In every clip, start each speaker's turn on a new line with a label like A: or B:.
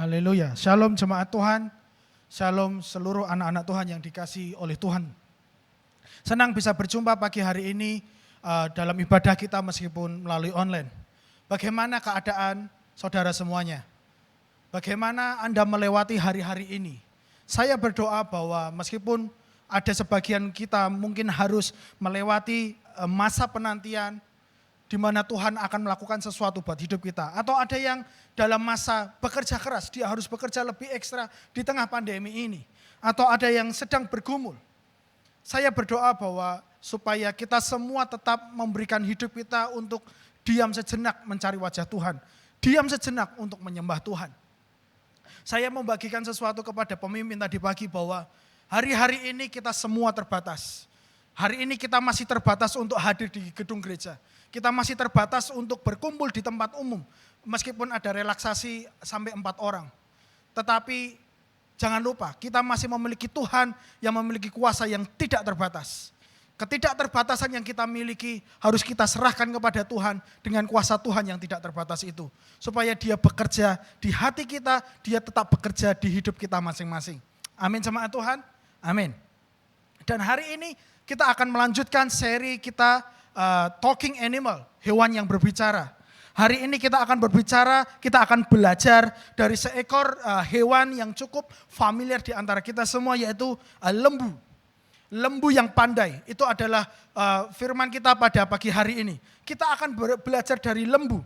A: Haleluya. Shalom jemaat Tuhan. Shalom seluruh anak-anak Tuhan yang dikasihi oleh Tuhan. Senang bisa berjumpa pagi hari ini dalam ibadah kita meskipun melalui online. Bagaimana keadaan saudara semuanya? Bagaimana Anda melewati hari-hari ini? Saya berdoa bahwa meskipun ada sebagian kita mungkin harus melewati masa penantian, di mana Tuhan akan melakukan sesuatu buat hidup kita. Atau ada yang dalam masa bekerja keras, dia harus bekerja lebih ekstra di tengah pandemi ini. Atau ada yang sedang bergumul. Saya berdoa bahwa supaya kita semua tetap memberikan hidup kita untuk diam sejenak mencari wajah Tuhan. Diam sejenak untuk menyembah Tuhan. Saya membagikan sesuatu kepada pemimpin tadi pagi bahwa hari-hari ini kita semua terbatas. Hari ini kita masih terbatas untuk hadir di gedung gereja. Kita masih terbatas untuk berkumpul di tempat umum. Meskipun ada relaksasi sampai 4 orang. Tetapi jangan lupa kita masih memiliki Tuhan yang memiliki kuasa yang tidak terbatas. Ketidakterbatasan yang kita miliki harus kita serahkan kepada Tuhan dengan kuasa Tuhan yang tidak terbatas itu. Supaya dia bekerja di hati kita, dia tetap bekerja di hidup kita masing-masing. Amin jemaat Tuhan, amin. Dan hari ini kita akan melanjutkan seri kita Talking Animal, hewan yang berbicara. Hari ini kita akan berbicara, kita akan belajar dari seekor hewan yang cukup familiar di antara kita semua, yaitu lembu. Lembu yang pandai, itu adalah firman kita pada pagi hari ini. Kita akan belajar dari lembu.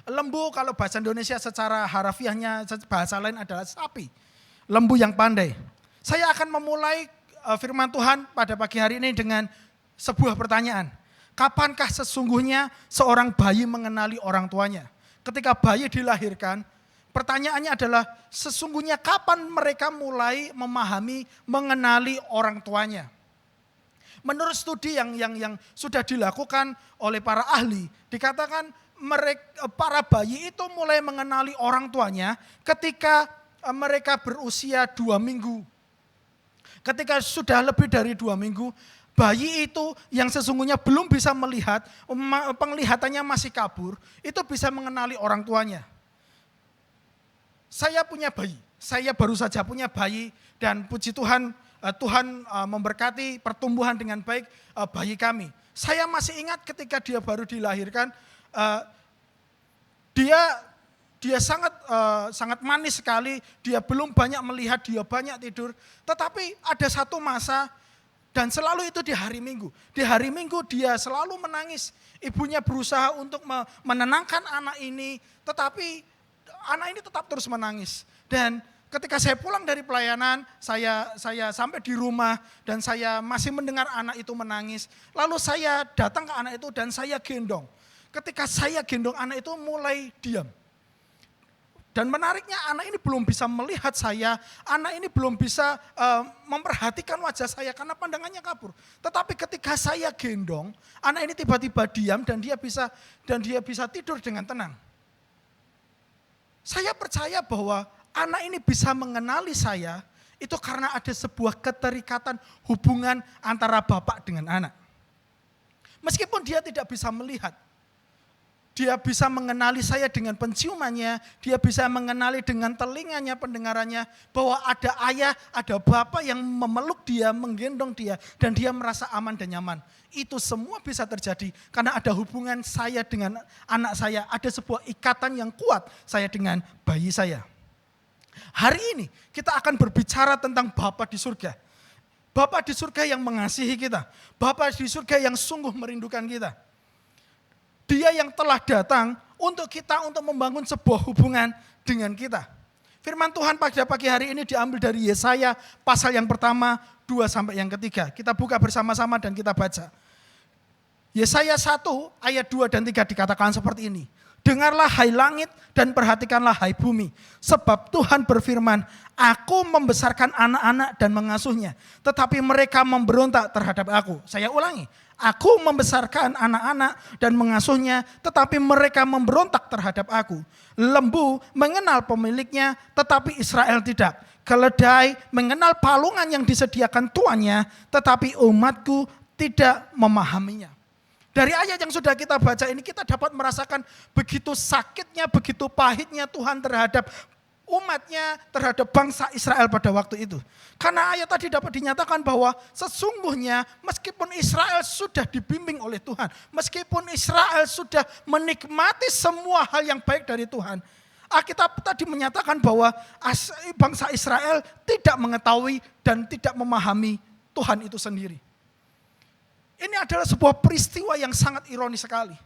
A: Lembu kalau bahasa Indonesia secara harafiahnya, bahasa lain adalah sapi. Lembu yang pandai. Saya akan memulai firman Tuhan pada pagi hari ini dengan sebuah pertanyaan. Kapankah sesungguhnya seorang bayi mengenali orang tuanya? Ketika bayi dilahirkan, pertanyaannya adalah sesungguhnya kapan mereka mulai memahami, mengenali orang tuanya? Menurut studi yang sudah dilakukan oleh para ahli, dikatakan para bayi itu mulai mengenali orang tuanya ketika mereka berusia 2 minggu. Ketika sudah lebih dari 2 minggu, bayi itu yang sesungguhnya belum bisa melihat, penglihatannya masih kabur, itu bisa mengenali orang tuanya. Saya punya bayi, saya baru saja punya bayi dan puji Tuhan, Tuhan memberkati pertumbuhan dengan baik bayi kami. Saya masih ingat ketika dia baru dilahirkan, dia sangat manis sekali, dia belum banyak melihat, dia banyak tidur. Tetapi ada satu masa, dan selalu itu di hari Minggu. Di hari Minggu dia selalu menangis. Ibunya berusaha untuk menenangkan anak ini, tetapi anak ini tetap terus menangis. Dan ketika saya pulang dari pelayanan, saya sampai di rumah dan saya masih mendengar anak itu menangis. Lalu saya datang ke anak itu dan saya gendong. Ketika saya gendong anak itu mulai diam. Dan menariknya anak ini belum bisa melihat saya, anak ini belum bisa memperhatikan wajah saya karena pandangannya kabur. Tetapi ketika saya gendong, anak ini tiba-tiba diam dan dia bisa tidur dengan tenang. Saya percaya bahwa anak ini bisa mengenali saya itu karena ada sebuah keterikatan hubungan antara bapak dengan anak. Meskipun dia tidak bisa melihat, dia bisa mengenali saya dengan penciumannya, dia bisa mengenali dengan telinganya, pendengarannya, bahwa ada ayah, ada bapak yang memeluk dia, menggendong dia, dan dia merasa aman dan nyaman. Itu semua bisa terjadi karena ada hubungan saya dengan anak saya, ada sebuah ikatan yang kuat saya dengan bayi saya. Hari ini kita akan berbicara tentang Bapa di surga. Bapa di surga yang mengasihi kita, Bapa di surga yang sungguh merindukan kita. Dia yang telah datang untuk kita untuk membangun sebuah hubungan dengan kita. Firman Tuhan pada pagi hari ini diambil dari Yesaya pasal yang pertama 2 sampai yang ketiga. Kita buka bersama-sama dan kita baca. Yesaya 1 ayat 2 dan 3 dikatakan seperti ini. Dengarlah hai langit dan perhatikanlah hai bumi. Sebab Tuhan berfirman, aku membesarkan anak-anak dan mengasuhnya. Tetapi mereka memberontak terhadap aku. Saya ulangi. Aku membesarkan anak-anak dan mengasuhnya, tetapi mereka memberontak terhadap aku. Lembu mengenal pemiliknya, tetapi Israel tidak. Keledai mengenal palungan yang disediakan tuannya, tetapi umatku tidak memahaminya. Dari ayat yang sudah kita baca ini kita dapat merasakan begitu sakitnya, begitu pahitnya Tuhan terhadap umatnya terhadap bangsa Israel pada waktu itu. Karena ayat tadi dapat dinyatakan bahwa sesungguhnya meskipun Israel sudah dibimbing oleh Tuhan, meskipun Israel sudah menikmati semua hal yang baik dari Tuhan, Alkitab tadi menyatakan bahwa bangsa Israel tidak mengetahui dan tidak memahami Tuhan itu sendiri. Ini adalah sebuah peristiwa yang sangat ironis sekali.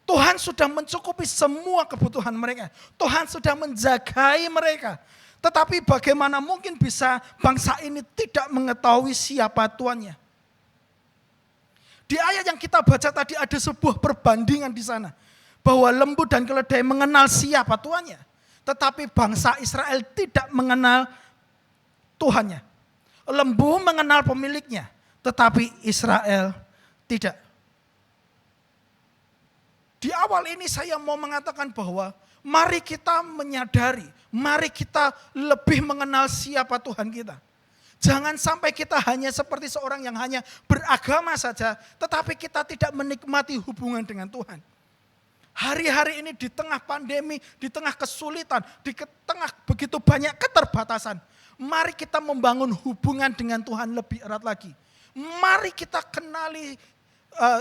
A: Tuhan sudah mencukupi semua kebutuhan mereka. Tuhan sudah menjagai mereka. Tetapi bagaimana mungkin bisa bangsa ini tidak mengetahui siapa Tuannya? Di ayat yang kita baca tadi ada sebuah perbandingan di sana. Bahwa lembu dan keledai mengenal siapa Tuannya. Tetapi bangsa Israel tidak mengenal Tuhannya. Lembu mengenal pemiliknya. Tetapi Israel tidak. Di awal ini saya mau mengatakan bahwa mari kita menyadari, mari kita lebih mengenal siapa Tuhan kita. Jangan sampai kita hanya seperti seorang yang hanya beragama saja, tetapi kita tidak menikmati hubungan dengan Tuhan. Hari-hari ini di tengah pandemi, di tengah kesulitan, di tengah begitu banyak keterbatasan, mari kita membangun hubungan dengan Tuhan lebih erat lagi. Mari kita kenali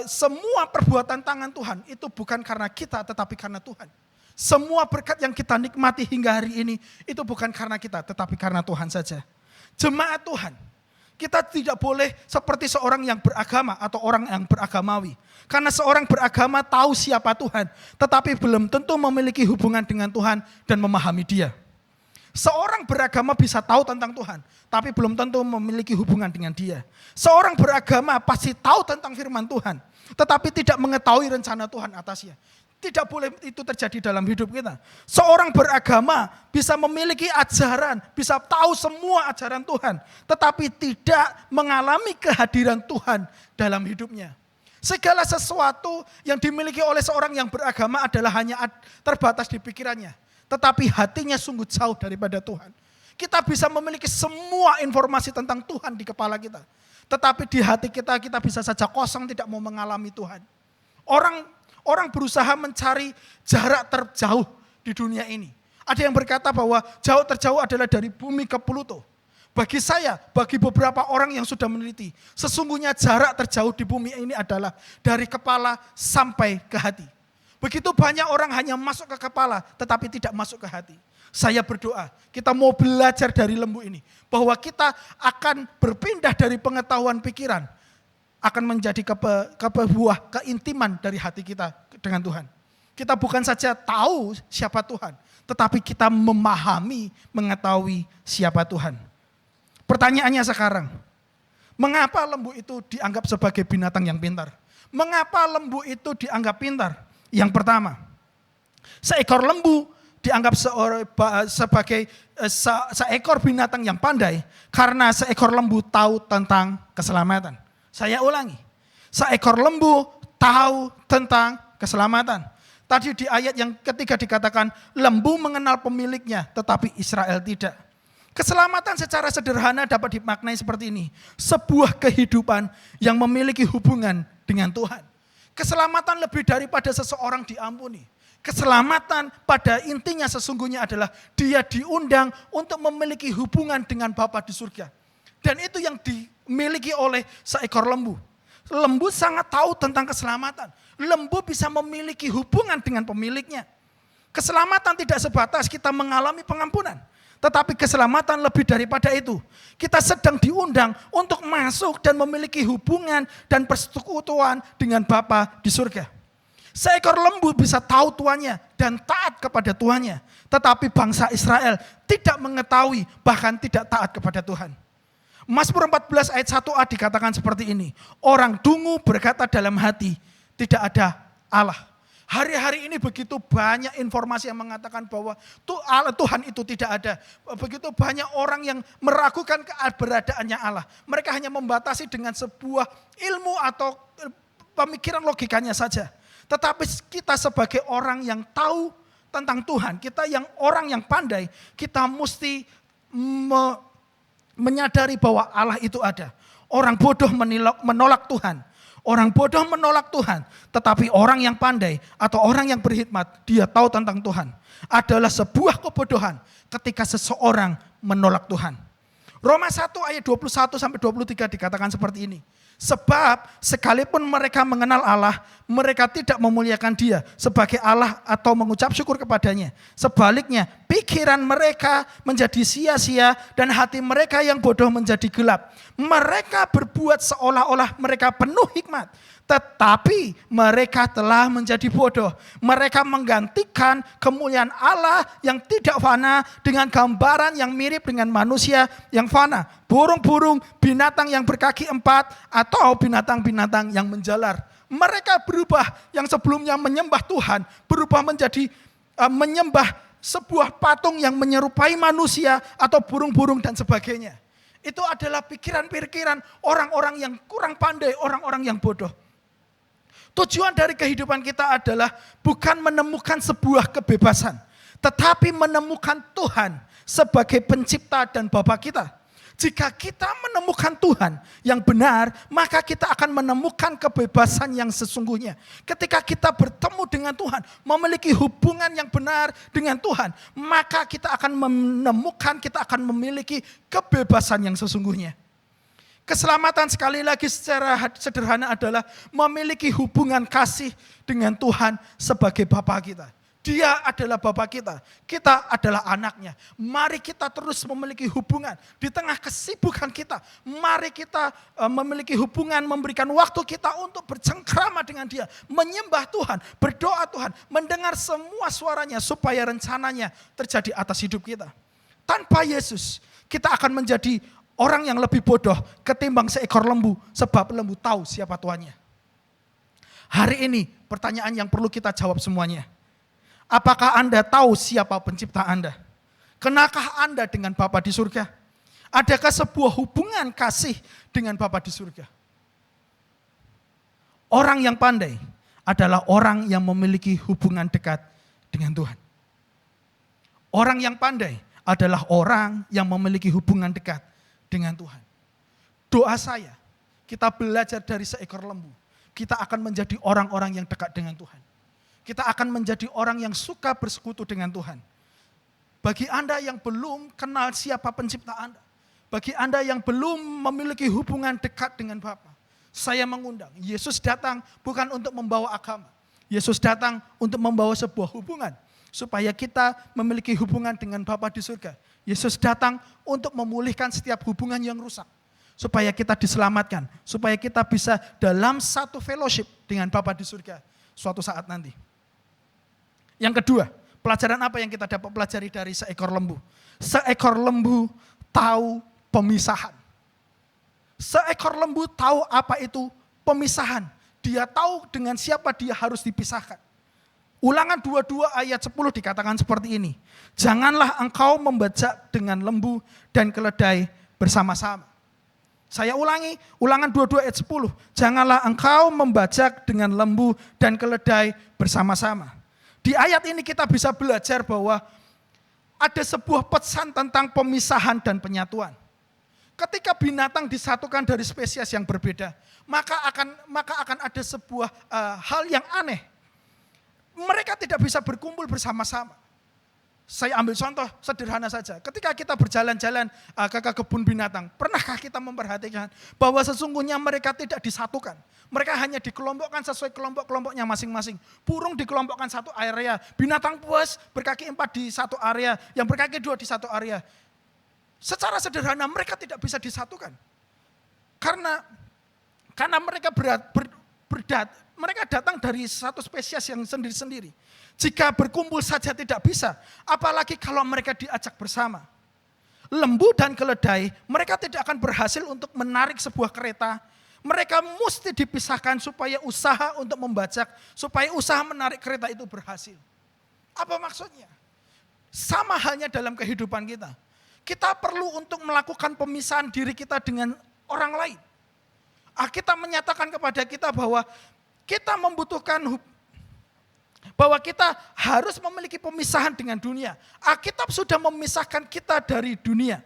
A: semua perbuatan tangan Tuhan itu bukan karena kita tetapi karena Tuhan. Semua berkat yang kita nikmati hingga hari ini itu bukan karena kita tetapi karena Tuhan saja. Jemaat Tuhan, kita tidak boleh seperti seorang yang beragama atau orang yang beragamawi. Karena seorang beragama tahu siapa Tuhan tetapi belum tentu memiliki hubungan dengan Tuhan dan memahami Dia. Seorang beragama bisa tahu tentang Tuhan, tapi belum tentu memiliki hubungan dengan Dia. Seorang beragama pasti tahu tentang firman Tuhan, tetapi tidak mengetahui rencana Tuhan atasnya. Tidak boleh itu terjadi dalam hidup kita. Seorang beragama bisa memiliki ajaran, bisa tahu semua ajaran Tuhan, tetapi tidak mengalami kehadiran Tuhan dalam hidupnya. Segala sesuatu yang dimiliki oleh seorang yang beragama adalah hanya terbatas di pikirannya. Tetapi hatinya sungguh jauh daripada Tuhan. Kita bisa memiliki semua informasi tentang Tuhan di kepala kita. Tetapi di hati kita, kita bisa saja kosong tidak mau mengalami Tuhan. Orang berusaha mencari jarak terjauh di dunia ini. Ada yang berkata bahwa jauh terjauh adalah dari bumi ke Pluto. Bagi saya, bagi beberapa orang yang sudah meneliti, sesungguhnya jarak terjauh di bumi ini adalah dari kepala sampai ke hati. Begitu banyak orang hanya masuk ke kepala tetapi tidak masuk ke hati. Saya berdoa, kita mau belajar dari lembu ini. Bahwa kita akan berpindah dari pengetahuan pikiran. Akan menjadi buah keintiman dari hati kita dengan Tuhan. Kita bukan saja tahu siapa Tuhan. Tetapi kita memahami, mengetahui siapa Tuhan. Pertanyaannya sekarang, mengapa lembu itu dianggap sebagai binatang yang pintar? Mengapa lembu itu dianggap pintar? Yang pertama, seekor lembu dianggap sebagai seekor binatang yang pandai karena seekor lembu tahu tentang keselamatan. Saya ulangi, seekor lembu tahu tentang keselamatan. Tadi di ayat yang ketiga dikatakan lembu mengenal pemiliknya tetapi Israel tidak. Keselamatan secara sederhana dapat dimaknai seperti ini. Sebuah kehidupan yang memiliki hubungan dengan Tuhan. Keselamatan lebih daripada seseorang diampuni. Keselamatan pada intinya sesungguhnya adalah dia diundang untuk memiliki hubungan dengan Bapa di surga. Dan itu yang dimiliki oleh seekor lembu. Lembu sangat tahu tentang keselamatan. Lembu bisa memiliki hubungan dengan pemiliknya. Keselamatan tidak sebatas kita mengalami pengampunan. Tetapi keselamatan lebih daripada itu. Kita sedang diundang untuk masuk dan memiliki hubungan dan persekutuan dengan Bapa di surga. Seekor lembu bisa tahu tuannya dan taat kepada tuannya. Tetapi bangsa Israel tidak mengetahui bahkan tidak taat kepada Tuhan. Mazmur 14 ayat 1a dikatakan seperti ini. Orang dungu berkata dalam hati, tidak ada Allah. Hari-hari ini begitu banyak informasi yang mengatakan bahwa Tuhan itu tidak ada. Begitu banyak orang yang meragukan keberadaannya Allah. Mereka hanya membatasi dengan sebuah ilmu atau pemikiran logikanya saja. Tetapi kita sebagai orang yang tahu tentang Tuhan, kita yang orang yang pandai, kita mesti menyadari bahwa Allah itu ada. Orang bodoh menolak Tuhan. Orang bodoh menolak Tuhan, tetapi orang yang pandai atau orang yang berhikmat, dia tahu tentang Tuhan. Adalah sebuah kebodohan ketika seseorang menolak Tuhan. Roma 1 ayat 21 sampai 23 dikatakan seperti ini. Sebab sekalipun mereka mengenal Allah, mereka tidak memuliakan Dia sebagai Allah atau mengucap syukur kepadanya. Sebaliknya, pikiran mereka menjadi sia-sia dan hati mereka yang bodoh menjadi gelap. Mereka berbuat seolah-olah mereka penuh hikmat, tetapi mereka telah menjadi bodoh. Mereka menggantikan kemuliaan Allah yang tidak fana dengan gambaran yang mirip dengan manusia yang fana. Burung-burung, binatang yang berkaki 4, atau binatang-binatang yang menjalar. Mereka berubah yang sebelumnya menyembah Tuhan, berubah menjadi menyembah sebuah patung yang menyerupai manusia atau burung-burung dan sebagainya. Itu adalah pikiran-pikiran orang-orang yang kurang pandai, orang-orang yang bodoh. Tujuan dari kehidupan kita adalah bukan menemukan sebuah kebebasan, tetapi menemukan Tuhan sebagai pencipta dan Bapa kita. Jika kita menemukan Tuhan yang benar, maka kita akan menemukan kebebasan yang sesungguhnya. Ketika kita bertemu dengan Tuhan, memiliki hubungan yang benar dengan Tuhan, maka kita akan menemukan, kita akan memiliki kebebasan yang sesungguhnya. Keselamatan sekali lagi secara sederhana adalah memiliki hubungan kasih dengan Tuhan sebagai Bapa kita. Dia adalah Bapa kita, kita adalah anaknya. Mari kita terus memiliki hubungan di tengah kesibukan kita. Mari kita memiliki hubungan, memberikan waktu kita untuk bercengkrama dengan Dia. Menyembah Tuhan, berdoa Tuhan, mendengar semua suaranya supaya rencananya terjadi atas hidup kita. Tanpa Yesus, kita akan menjadi orang yang lebih bodoh ketimbang seekor lembu, sebab lembu tahu siapa tuannya. Hari ini pertanyaan yang perlu kita jawab semuanya. Apakah Anda tahu siapa pencipta Anda? Kenakah Anda dengan Bapa di surga? Adakah sebuah hubungan kasih dengan Bapa di surga? Orang yang pandai adalah orang yang memiliki hubungan dekat dengan Tuhan. Orang yang pandai adalah orang yang memiliki hubungan dekat dengan Tuhan. Doa saya, kita belajar dari seekor lembu. Kita akan menjadi orang-orang yang dekat dengan Tuhan. Kita akan menjadi orang yang suka bersekutu dengan Tuhan. Bagi Anda yang belum kenal siapa pencipta Anda, bagi Anda yang belum memiliki hubungan dekat dengan Bapa, saya mengundang. Yesus datang bukan untuk membawa agama. Yesus datang untuk membawa sebuah hubungan, supaya kita memiliki hubungan dengan Bapa di surga. Yesus datang untuk memulihkan setiap hubungan yang rusak, supaya kita diselamatkan, supaya kita bisa dalam satu fellowship dengan Bapa di surga suatu saat nanti. Yang kedua, pelajaran apa yang kita dapat pelajari dari seekor lembu? Seekor lembu tahu pemisahan. Seekor lembu tahu apa itu pemisahan. Dia tahu dengan siapa dia harus dipisahkan. Ulangan 22 ayat 10 dikatakan seperti ini. Janganlah engkau membajak dengan lembu dan keledai bersama-sama. Saya ulangi, ulangan 22 ayat 10. Janganlah engkau membajak dengan lembu dan keledai bersama-sama. Di ayat ini kita bisa belajar bahwa ada sebuah pesan tentang pemisahan dan penyatuan. Ketika binatang disatukan dari spesies yang berbeda, maka akan ada sebuah hal yang aneh. Mereka tidak bisa berkumpul bersama-sama. Saya ambil contoh sederhana saja. Ketika kita berjalan-jalan ke kebun binatang, pernahkah kita memperhatikan bahwa sesungguhnya mereka tidak disatukan? Mereka hanya dikelompokkan sesuai kelompok-kelompoknya masing-masing. Burung dikelompokkan satu area, binatang buas berkaki 4 di satu area, yang berkaki 2 di satu area. Secara sederhana mereka tidak bisa disatukan. Karena mereka mereka datang dari satu spesies yang sendiri-sendiri. Jika berkumpul saja tidak bisa, apalagi kalau mereka diajak bersama. Lembu dan keledai, mereka tidak akan berhasil untuk menarik sebuah kereta. Mereka mesti dipisahkan supaya usaha untuk membajak, supaya usaha menarik kereta itu berhasil. Apa maksudnya? Sama halnya dalam kehidupan kita. Kita perlu untuk melakukan pemisahan diri kita dengan orang lain. Alkitab menyatakan kepada kita bahwa kita membutuhkan bahwa kita harus memiliki pemisahan dengan dunia. Alkitab sudah memisahkan kita dari dunia.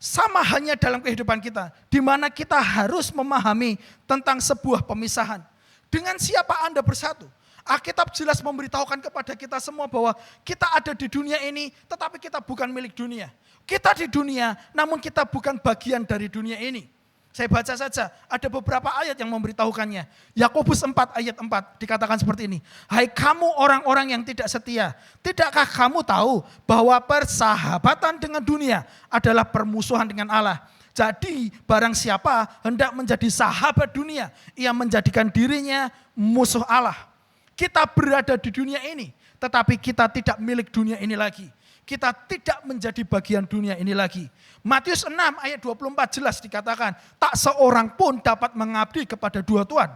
A: Sama hanya dalam kehidupan kita, di mana kita harus memahami tentang sebuah pemisahan. Dengan siapa Anda bersatu? Alkitab jelas memberitahukan kepada kita semua bahwa kita ada di dunia ini, tetapi kita bukan milik dunia. Kita di dunia, namun kita bukan bagian dari dunia ini. Saya baca saja, ada beberapa ayat yang memberitahukannya. Yakobus 4 ayat 4 dikatakan seperti ini. Hai kamu orang-orang yang tidak setia, tidakkah kamu tahu bahwa persahabatan dengan dunia adalah permusuhan dengan Allah? Jadi barang siapa hendak menjadi sahabat dunia, ia menjadikan dirinya musuh Allah. Kita berada di dunia ini, tetapi kita tidak milik dunia ini lagi. Kita tidak menjadi bagian dunia ini lagi. Matius 6 ayat 24 jelas dikatakan, tak seorang pun dapat mengabdi kepada dua tuan.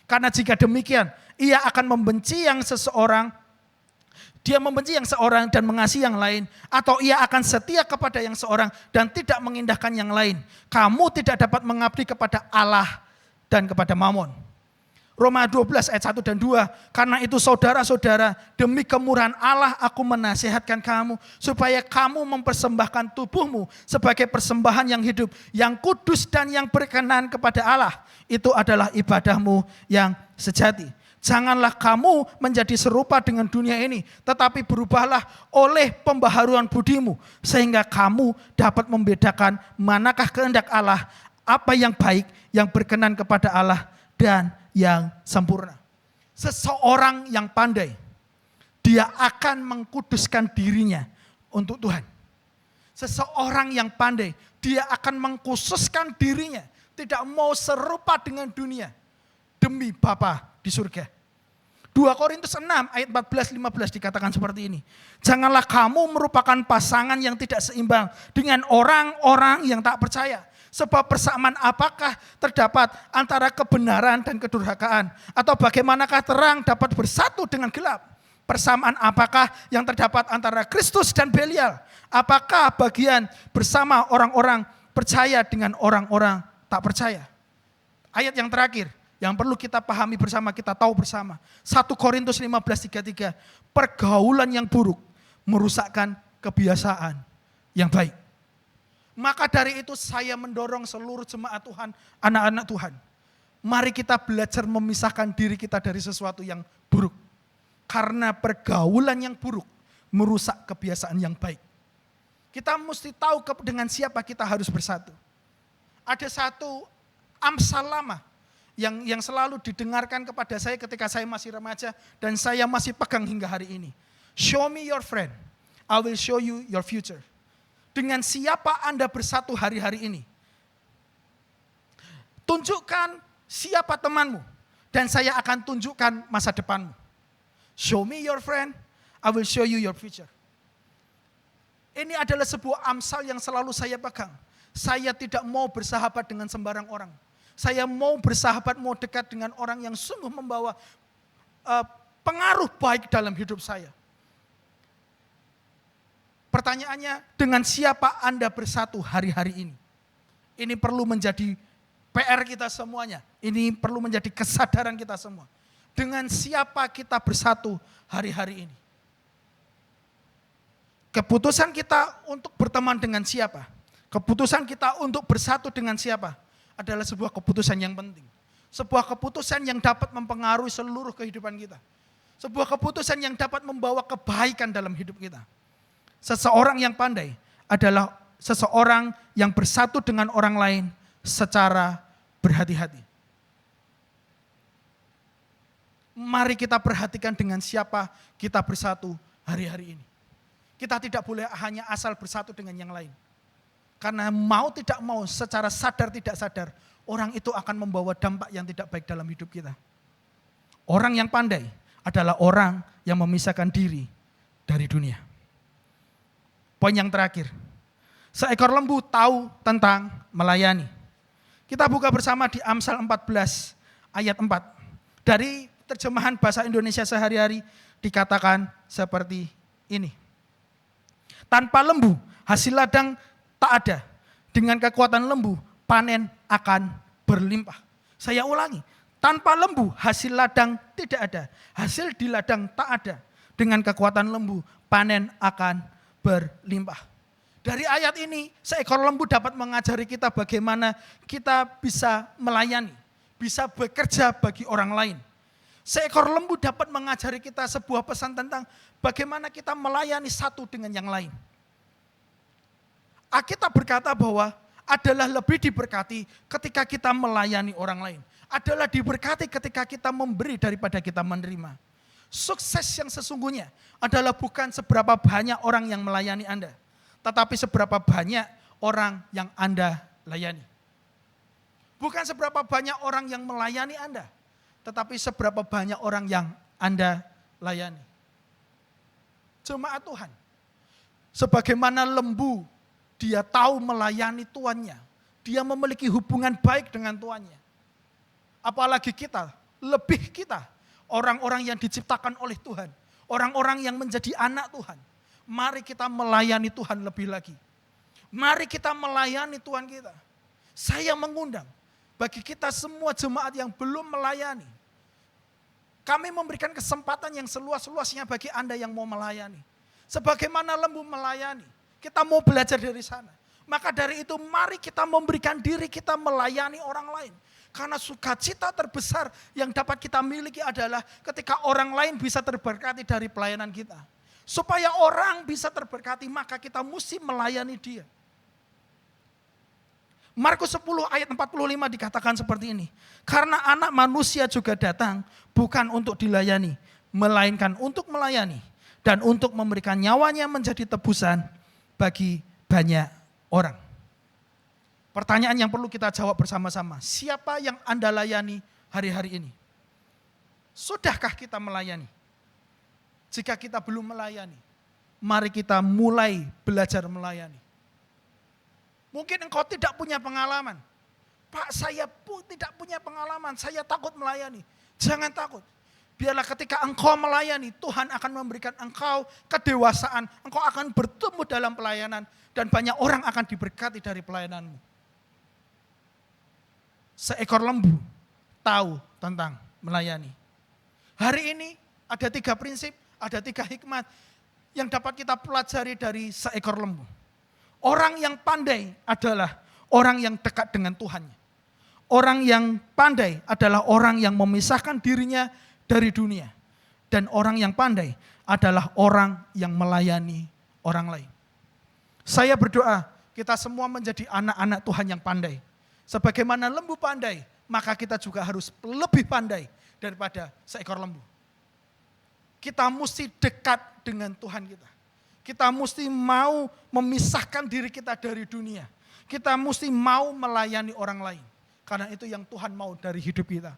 A: Karena jika demikian, ia akan membenci yang seseorang, dia membenci yang seorang dan mengasihi yang lain, atau ia akan setia kepada yang seorang dan tidak mengindahkan yang lain. Kamu tidak dapat mengabdi kepada Allah dan kepada Mamon. Roma 12 ayat 1 dan 2, karena itu saudara-saudara, demi kemurahan Allah aku menasihatkan kamu, supaya kamu mempersembahkan tubuhmu sebagai persembahan yang hidup, yang kudus dan yang berkenan kepada Allah. Itu adalah ibadahmu yang sejati. Janganlah kamu menjadi serupa dengan dunia ini, tetapi berubahlah oleh pembaharuan budimu, sehingga kamu dapat membedakan manakah kehendak Allah, apa yang baik, yang berkenan kepada Allah, dan yang sempurna. Seseorang yang pandai, dia akan mengkuduskan dirinya untuk Tuhan. Seseorang yang pandai, dia akan mengkhususkan dirinya, tidak mau serupa dengan dunia, demi Bapa di surga. 2 Korintus 6 ayat 14-15 dikatakan seperti ini. Janganlah kamu merupakan pasangan yang tidak seimbang dengan orang-orang yang tak percaya. Sebab persamaan apakah terdapat antara kebenaran dan kedurhakaan? Atau bagaimanakah terang dapat bersatu dengan gelap? Persamaan apakah yang terdapat antara Kristus dan Belial? Apakah bagian bersama orang-orang percaya dengan orang-orang tak percaya? Ayat yang terakhir yang perlu kita pahami bersama, kita tahu bersama. 1 Korintus 15:33, pergaulan yang buruk merusakkan kebiasaan yang baik. Maka dari itu saya mendorong seluruh jemaat Tuhan, anak-anak Tuhan. Mari kita belajar memisahkan diri kita dari sesuatu yang buruk. Karena pergaulan yang buruk merusak kebiasaan yang baik. Kita mesti tahu dengan siapa kita harus bersatu. Ada satu amsal lama yang selalu didengarkan kepada saya ketika saya masih remaja dan saya masih pegang hingga hari ini. Show me your friend, I will show you your future. Dengan siapa Anda bersatu hari-hari ini? Tunjukkan siapa temanmu dan saya akan tunjukkan masa depanmu. Show me your friend, I will show you your future. Ini adalah sebuah amsal yang selalu saya pegang. Saya tidak mau bersahabat dengan sembarang orang. Saya mau bersahabat, mau dekat dengan orang yang sungguh membawa pengaruh baik dalam hidup saya. Pertanyaannya, dengan siapa Anda bersatu hari-hari ini? Ini perlu menjadi PR kita semuanya. Ini perlu menjadi kesadaran kita semua. Dengan siapa kita bersatu hari-hari ini? Keputusan kita untuk berteman dengan siapa? Keputusan kita untuk bersatu dengan siapa? Adalah sebuah keputusan yang penting. Sebuah keputusan yang dapat mempengaruhi seluruh kehidupan kita. Sebuah keputusan yang dapat membawa kebaikan dalam hidup kita. Seseorang yang pandai adalah seseorang yang bersatu dengan orang lain secara berhati-hati. Mari kita perhatikan dengan siapa kita bersatu hari-hari ini. Kita tidak boleh hanya asal bersatu dengan yang lain. Karena mau tidak mau, secara sadar tidak sadar, orang itu akan membawa dampak yang tidak baik dalam hidup kita. Orang yang pandai adalah orang yang memisahkan diri dari dunia. Poin yang terakhir, seekor lembu tahu tentang melayani. Kita buka bersama di Amsal 14 ayat 4. Dari terjemahan bahasa Indonesia sehari-hari dikatakan seperti ini. Tanpa lembu hasil ladang tak ada. Dengan kekuatan lembu panen akan berlimpah. Saya ulangi, tanpa lembu hasil ladang tidak ada. Hasil di ladang tak ada. Dengan kekuatan lembu panen akan berlimpah. Dari ayat ini, seekor lembu dapat mengajari kita bagaimana kita bisa melayani, bisa bekerja bagi orang lain. Seekor lembu dapat mengajari kita sebuah pesan tentang bagaimana kita melayani satu dengan yang lain. Alkitab berkata bahwa adalah lebih diberkati ketika kita melayani orang lain. Adalah diberkati ketika kita memberi daripada kita menerima. Sukses yang sesungguhnya adalah bukan seberapa banyak orang yang melayani Anda, tetapi seberapa banyak orang yang Anda layani. Bukan seberapa banyak orang yang melayani Anda, tetapi seberapa banyak orang yang Anda layani. Jemaat Tuhan, sebagaimana lembu, dia tahu melayani tuannya. Dia memiliki hubungan baik dengan tuannya. Apalagi kita, lebih kita, orang-orang yang diciptakan oleh Tuhan. Orang-orang yang menjadi anak Tuhan. Mari kita melayani Tuhan lebih lagi. Mari kita melayani Tuhan kita. Saya mengundang bagi kita semua jemaat yang belum melayani. Kami memberikan kesempatan yang seluas-luasnya bagi Anda yang mau melayani. Sebagaimana lembu melayani. Kita mau belajar dari sana. Maka dari itu mari kita memberikan diri kita melayani orang lain. Karena sukacita terbesar yang dapat kita miliki adalah ketika orang lain bisa terberkati dari pelayanan kita. Supaya orang bisa terberkati maka kita mesti melayani dia. Markus 10 ayat 45 dikatakan seperti ini. Karena anak manusia juga datang bukan untuk dilayani, melainkan untuk melayani. Dan untuk memberikan nyawanya menjadi tebusan bagi banyak orang. Pertanyaan yang perlu kita jawab bersama-sama. Siapa yang Anda layani hari-hari ini? Sudahkah kita melayani? Jika kita belum melayani, mari kita mulai belajar melayani. Mungkin engkau tidak punya pengalaman. Pak, saya pun tidak punya pengalaman, saya takut melayani. Jangan takut. Biarlah ketika engkau melayani, Tuhan akan memberikan engkau kedewasaan. Engkau akan bertumbuh dalam pelayanan. Dan banyak orang akan diberkati dari pelayananmu. Seekor lembu tahu tentang melayani. Hari ini ada 3 prinsip, ada 3 hikmat yang dapat kita pelajari dari seekor lembu. Orang yang pandai adalah orang yang dekat dengan Tuhannya. Orang yang pandai adalah orang yang memisahkan dirinya dari dunia. Dan orang yang pandai adalah orang yang melayani orang lain. Saya berdoa kita semua menjadi anak-anak Tuhan yang pandai. Sebagaimana lembu pandai, maka kita juga harus lebih pandai daripada seekor lembu. Kita mesti dekat dengan Tuhan kita. Kita mesti mau memisahkan diri kita dari dunia. Kita mesti mau melayani orang lain. Karena itu yang Tuhan mau dari hidup kita.